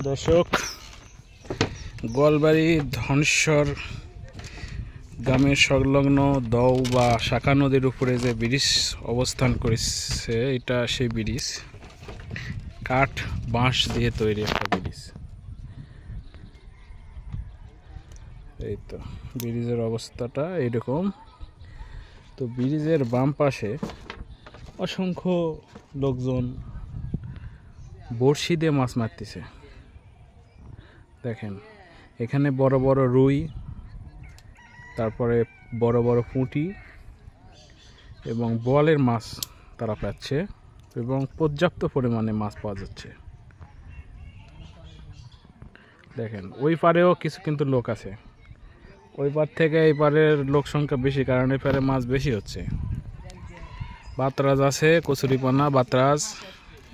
দর্শক, গোয়ালবাড়ি ধনেশ্বর গ্রামের সংলগ্ন দৌ বা শাখা নদীর উপরে যে ব্রিজ অবস্থান করেছে, এটা সেই ব্রিজ। কাঠ বাঁশ দিয়ে তৈরি একটা ব্রিজ। এই তো ব্রিজের অবস্থাটা এইরকম। তো ব্রিজের বাম পাশে অসংখ্য লোকজন বড়শি দিয়ে মাছ মারতেছে। দেখেন, এখানে বড় বড় রুই, তারপরে বড় বড় পুঁটি এবং বোয়ালের মাছ তারা পাচ্ছে এবং পর্যাপ্ত পরিমাণে মাছ পাওয়া যাচ্ছে। দেখেন, ওই পারেও কিছু কিন্তু লোক আছে। ওই পার থেকে এই পারের লোক সংখ্যা বেশি, কারণ এই পারে মাছ বেশি হচ্ছে। বাতরাজ আছে, কচুরিপানা, বাতরাজ,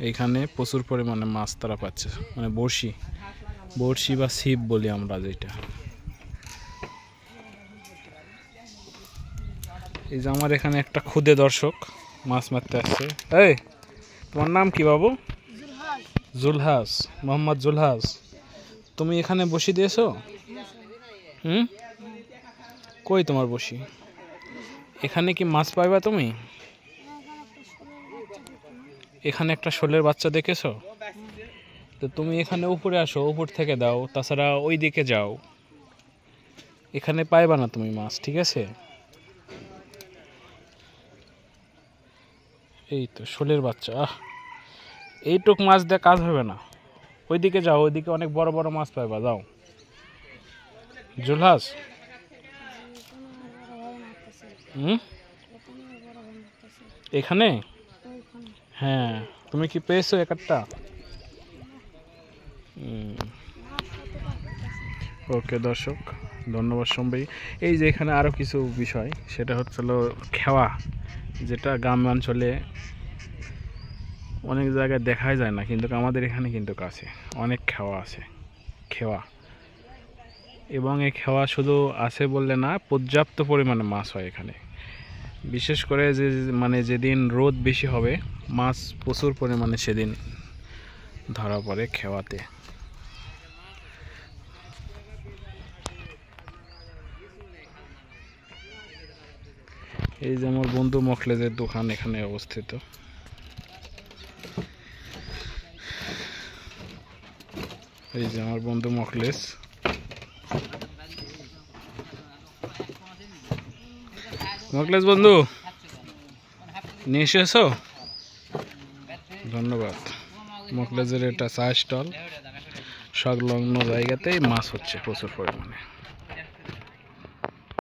এইখানে প্রচুর পরিমাণে মাছ তারা পাচ্ছে। মানে বড়শি বা ছিপ বলি আমরা যেটা। এই যে আমার এখানে একটা খুদে দর্শক মাছ মারতে আসছে। এই, তোমার নাম কি বাবু? জুলহাস, মোহাম্মদ জুলহাস। তুমি এখানে বসি দিয়েছো? কই তোমার বসি? এখানে কি মাছ পাইবা তুমি? এখানে একটা শোলের বাচ্চা দেখেছো? তো তুমি এখানে উপরে আসো, উপর থেকে দাও, তাছাড়া ওই দিকে যাও, এখানে পাইবা না তুমি মাছ, ঠিক আছে? এই তো শোলের বাচ্চা। এইটুক মাছ দিয়ে কাজ হবে না, ওইদিকে যাও, ওইদিকে অনেক বড় বড় মাছ পাইবা, যাও। জুলহাস, এখানে? হ্যাঁ, তুমি কি পেয়েছো একটা? ওকে দর্শক, ধন্যবাদ সম্ভাই। এই যে এখানে আরও কিছু বিষয়, সেটা হচ্ছিল খেওয়া, যেটা গ্রামাঞ্চলে অনেক জায়গায় দেখাই যায় না, কিন্তু আমাদের এখানে কিন্তু আছে, অনেক খেওয়া আছে। খেওয়া, এবং এই খেওয়া শুধু আছে বললে না, পর্যাপ্ত পরিমাণে মাছ হয় এখানে। বিশেষ করে যে মানে যেদিন রোদ বেশি হবে, মাছ প্রচুর পরিমাণে সেদিন ধরা পড়ে খেওয়াতে। এই যে আমার বন্ধু মখলেজের দোকান এখানে অবস্থিত। এই যে আমার বন্ধু মখলেজ। মখলেজ বন্ধু, নিয়ে এসেছো? ধন্যবাদ। মখলেজের এটা চা স্টল, সংলগ্ন জায়গাতেই মাছ হচ্ছে প্রচুর পরিমাণে।